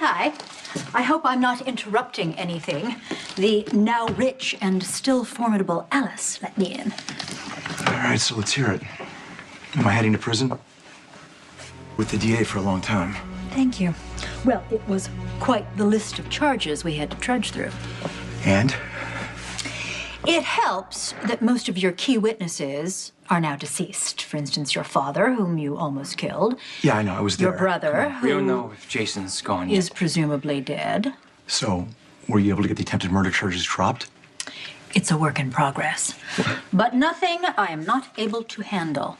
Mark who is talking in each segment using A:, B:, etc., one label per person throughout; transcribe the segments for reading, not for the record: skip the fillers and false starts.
A: Hi. I hope I'm not interrupting anything. The now rich and still formidable Alice let me in.
B: All right, so let's hear it. Am I heading to prison? With the DA for a long time.
A: Thank you. Well, it was quite the list of charges we had to trudge through.
B: And?
A: It helps that most of your key witnesses are now deceased. For instance, your father, whom you almost killed.
B: Yeah, I know, I was there.
A: Your brother,
C: We don't know if Jason's gone yet.
A: is presumably dead.
B: So, were you able to get the attempted murder charges dropped?
A: It's a work in progress. But nothing I am not able to handle.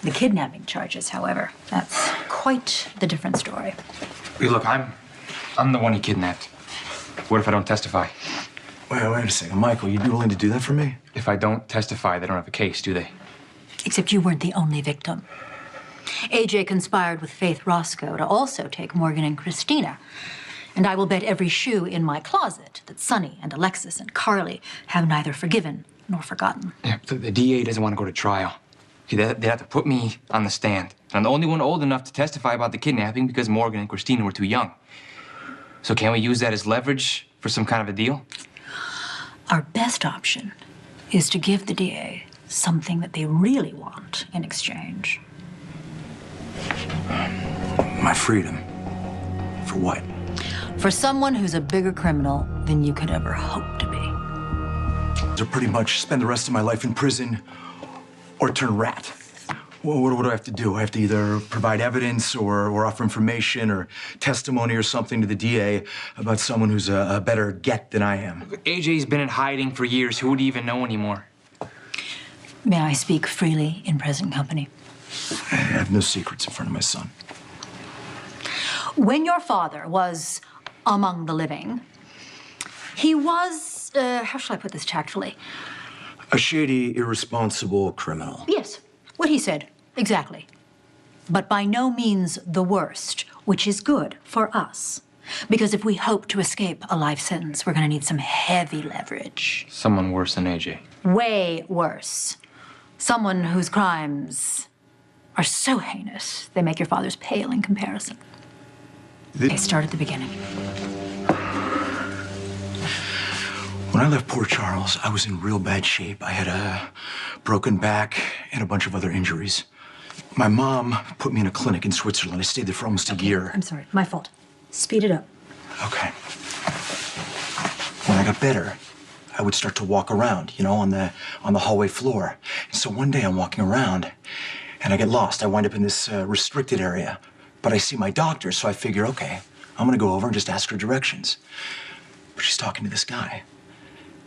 A: The kidnapping charges, however, that's quite the different story.
C: Hey, look, I'm the one he kidnapped. What if I don't testify?
B: Wait a second. Michael, you'd be willing to do that for me?
C: If I don't testify, they don't have a case, do they?
A: Except you weren't the only victim. AJ conspired with Faith Roscoe to also take Morgan and Christina. And I will bet every shoe in my closet that Sonny and Alexis and Carly have neither forgiven nor forgotten.
C: Yeah, the DA doesn't want to go to trial. See, they have to put me on the stand. And I'm the only one old enough to testify about the kidnapping because Morgan and Christina were too young. So can we use that as leverage for some kind of a deal?
A: Our best option is to give the DA something that they really want in exchange.
B: My freedom. For what?
A: For someone who's a bigger criminal than you could ever hope to be.
B: To pretty much spend the rest of my life in prison or turn rat. What do I have to do? I have to either provide evidence or offer information or testimony or something to the DA about someone who's a better get than I am.
C: AJ's been in hiding for years. Who would he even know anymore?
A: May I speak freely in present company?
B: I have no secrets in front of my son.
A: When your father was among the living, he was, how shall I put this tactfully?
B: A shady, irresponsible criminal.
A: Yes, what he said, exactly. But by no means the worst, which is good for us. Because if we hope to escape a life sentence, we're gonna need some heavy leverage.
C: Someone worse than AJ.
A: Way worse. Someone whose crimes are so heinous, they make your father's pale in comparison. Okay, start at the beginning.
B: When I left Port Charles, I was in real bad shape. I had a broken back and a bunch of other injuries. My mom put me in a clinic in Switzerland. I stayed there for almost a year.
A: I'm sorry, my fault. Speed it up.
B: Okay. When I got better, I would start to walk around, you know, on the hallway floor. And so one day I'm walking around and I get lost. I wind up in this restricted area. But I see my doctor, so I figure, okay, I'm gonna go over and just ask her directions. But she's talking to this guy.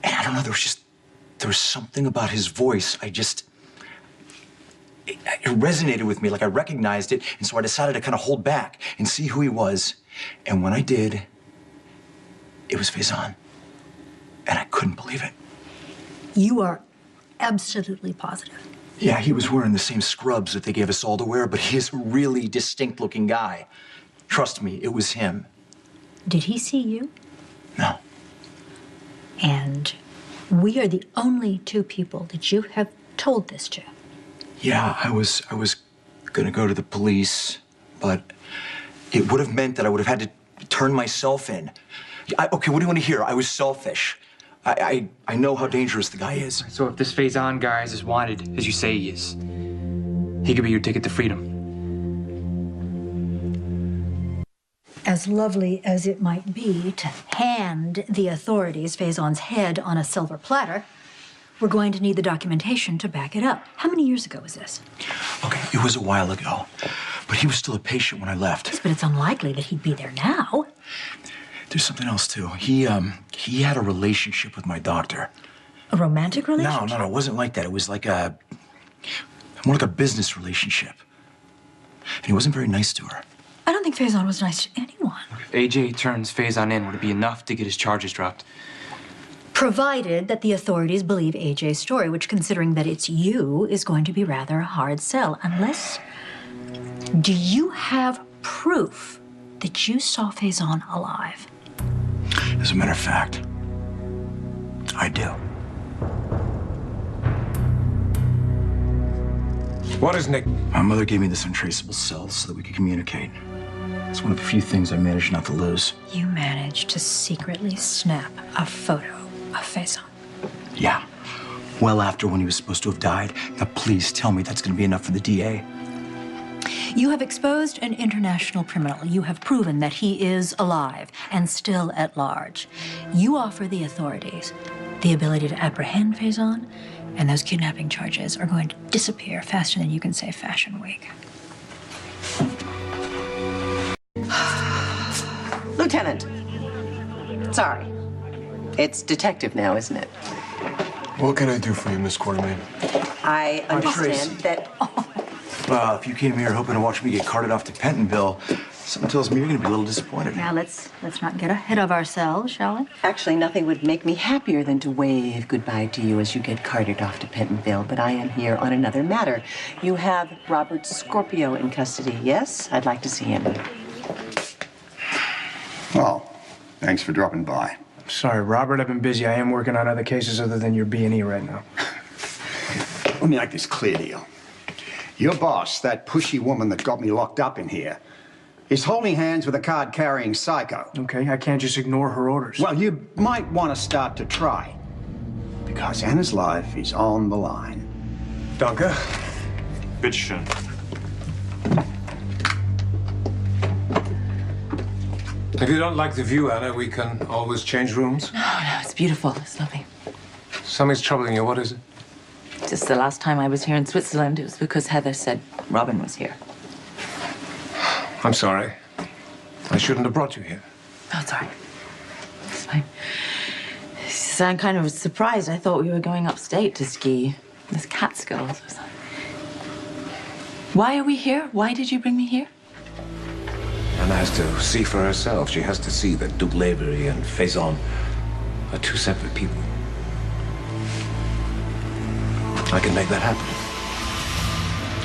B: And I don't know, there was something about his voice. It resonated with me, like I recognized it. And so I decided to kind of hold back and see who he was. And when I did, it was Faison. And I couldn't believe it.
A: You are absolutely positive.
B: Yeah, he was wearing the same scrubs that they gave us all to wear, but he's a really distinct-looking guy. Trust me, it was him.
A: Did he see you?
B: No.
A: And we are the only two people that you have told this to.
B: Yeah, I was gonna go to the police, but it would have meant that I would have had to turn myself in. Okay, what do you want to hear? I was selfish. I know how dangerous the guy is.
C: So if this Faison guy is as wanted as you say he is, he could be your ticket to freedom.
A: As lovely as it might be to hand the authorities Faison's head on a silver platter, we're going to need the documentation to back it up. How many years ago was this?
B: Okay, it was a while ago, but he was still a patient when I left.
A: Yes, but it's unlikely that he'd be there now.
B: There's something else, too. He had a relationship with my doctor.
A: A romantic relationship?
B: No, it wasn't like that. It was like more like a business relationship. And he wasn't very nice to her.
A: I don't think Faison was nice to anyone.
C: If AJ turns Faison in, would it be enough to get his charges dropped?
A: Provided that the authorities believe AJ's story, which, considering that it's you, is going to be rather a hard sell. Unless... Do you have proof that you saw Faison alive?
B: As a matter of fact, I do.
D: What is Nick?
B: My mother gave me this untraceable cell so that we could communicate. It's one of the few things I managed not to lose.
A: You managed to secretly snap a photo of Faison.
B: Yeah. Well after when he was supposed to have died. Now please tell me that's going to be enough for the DA.
A: You have exposed an international criminal. You have proven that he is alive and still at large. You offer the authorities the ability to apprehend Faison, and those kidnapping charges are going to disappear faster than you can say Fashion Week.
D: Lieutenant. Sorry. It's detective now, isn't it?
E: What can I do for you, Miss Quartermain?
D: I understand that...
B: Well, if you came here hoping to watch me get carted off to Pentonville, something tells me you're going to be a little disappointed.
A: Now, let's not get ahead of ourselves, shall we?
D: Actually, nothing would make me happier than to wave goodbye to you as you get carted off to Pentonville, but I am here on another matter. You have Robert Scorpio in custody, yes? I'd like to see him.
F: Well, thanks for dropping by.
G: Sorry, Robert, I've been busy. I am working on other cases other than your B&E right now.
F: Let me make this clear to you. Your boss, that pushy woman that got me locked up in here, is holding hands with a card-carrying psycho.
G: Okay, I can't just ignore her orders.
F: Well, you might want to start to try, because Anna's life is on the line.
E: Danke. Bitteschön. If you don't like the view, Anna, we can always change rooms.
H: No, it's beautiful. It's lovely.
E: Something's troubling you. What is it?
H: Just the last time I was here in Switzerland, it was because Heather said Robin was here.
E: I'm sorry. I shouldn't have brought you here.
H: Oh, it's all right. It's fine. I'm kind of surprised. I thought we were going upstate to ski. This Catskills or something. Why are we here? Why did you bring me here?
I: Anna has to see for herself. She has to see that Duke Lavery and Faison are two separate people. I can make that happen.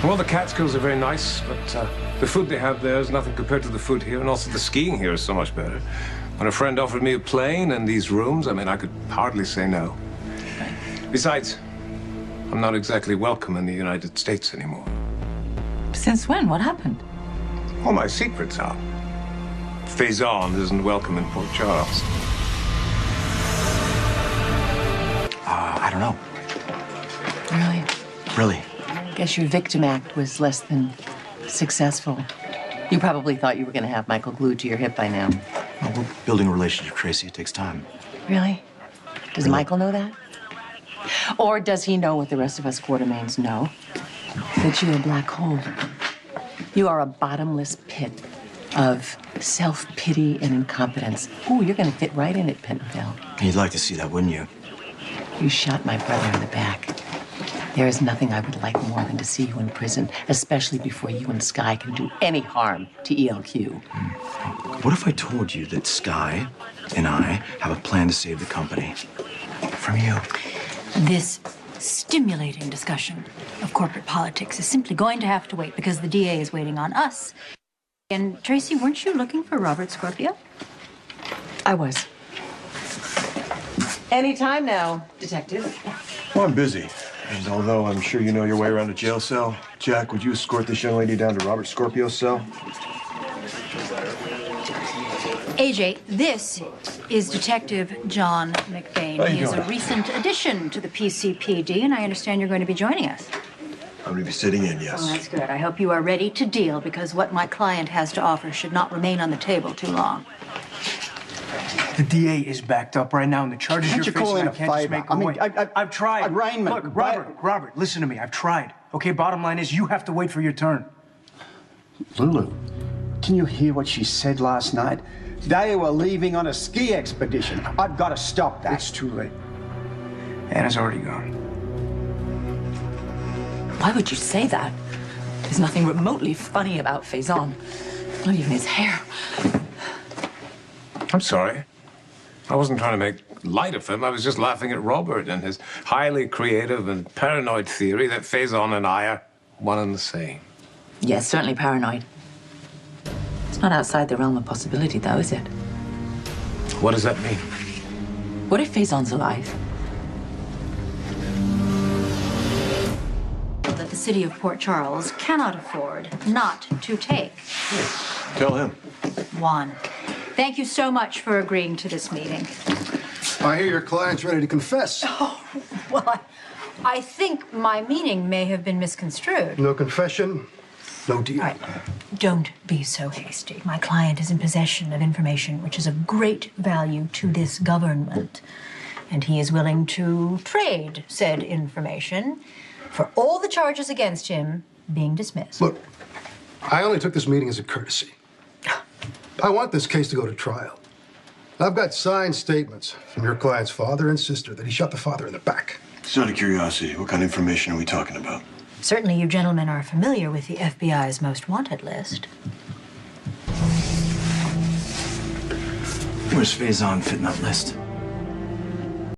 E: Well, the Catskills are very nice, but the food they have there is nothing compared to the food here, and also the skiing here is so much better. When a friend offered me a plane and these rooms, I mean, I could hardly say no. Besides, I'm not exactly welcome in the United States anymore.
H: Since when? What happened?
E: All my secret's out. Faison isn't welcome in Port Charles.
B: I don't know.
H: Really?
B: Really.
D: I guess your victim act was less than successful. You probably thought you were going to have Michael glued to your hip by now.
B: Well, we're building a relationship, Tracy. It takes time.
D: Really? Does Michael know that? Or does he know what the rest of us Quartermains know? That you're a black hole. You are a bottomless pit of self-pity and incompetence. Ooh, you're going to fit right in at Pentonville.
B: You'd like to see that, wouldn't you?
D: You shot my brother in the back. There is nothing I would like more than to see you in prison, especially before you and Sky can do any harm to ELQ.
B: What if I told you that Sky and I have a plan to save the company from you?
A: This stimulating discussion of corporate politics is simply going to have to wait because the DA is waiting on us. And Tracy, weren't you looking for Robert Scorpio?
D: I was. Anytime now, Detective.
E: Well, I'm busy. And although I'm sure you know your way around a jail cell, Jack, would you escort this young lady down to Robert Scorpio's cell?
A: AJ, this is Detective John McBain.
E: How you
A: He is a
E: doing?
A: recent addition to the PCPD, and I understand you're going to be joining us.
E: I'm going to be sitting in, yes.
A: Well, that's good. I hope you are ready to deal, because what my client has to offer should not remain on the table too long.
G: The DA is backed up right now, and the charges
F: Can't
G: you're
F: you call
G: facing,
F: in
G: I
F: a
G: can't just
F: favor?
G: make
F: I mean,
G: away. I've tried.
F: arraignment,
G: Look, Robert, listen to me. I've tried. Okay, bottom line is you have to wait for your turn.
F: Lulu, can you hear what she said last night? They were leaving on a ski expedition. I've got to stop that.
G: It's too late. Anna's already gone.
H: Why would you say that? There's nothing remotely funny about Faison. Not even his hair.
E: I'm sorry. I wasn't trying to make light of him. I was just laughing at Robert and his highly creative and paranoid theory that Faison and I are one and the same.
H: Yes, certainly paranoid. It's not outside the realm of possibility, though, is it?
E: What does that mean?
H: What if Faison's alive?
A: That the city of Port Charles cannot afford not to take.
J: Tell him.
A: Juan, thank you so much for agreeing to this meeting.
K: I hear your client's ready to confess.
A: Well, I think my meaning may have been misconstrued.
K: No confession, no deal.
A: All right, don't be so hasty. My client is in possession of information which is of great value to this government, and he is willing to trade said information for all the charges against him being dismissed.
K: Look, I only took this meeting as a courtesy. I want this case to go to trial. I've got signed statements from your client's father and sister that he shot the father in the back.
J: Just out of curiosity, what kind of information are we talking about?
A: Certainly you gentlemen are familiar with the FBI's most wanted list.
B: Where's Faison fit in that list?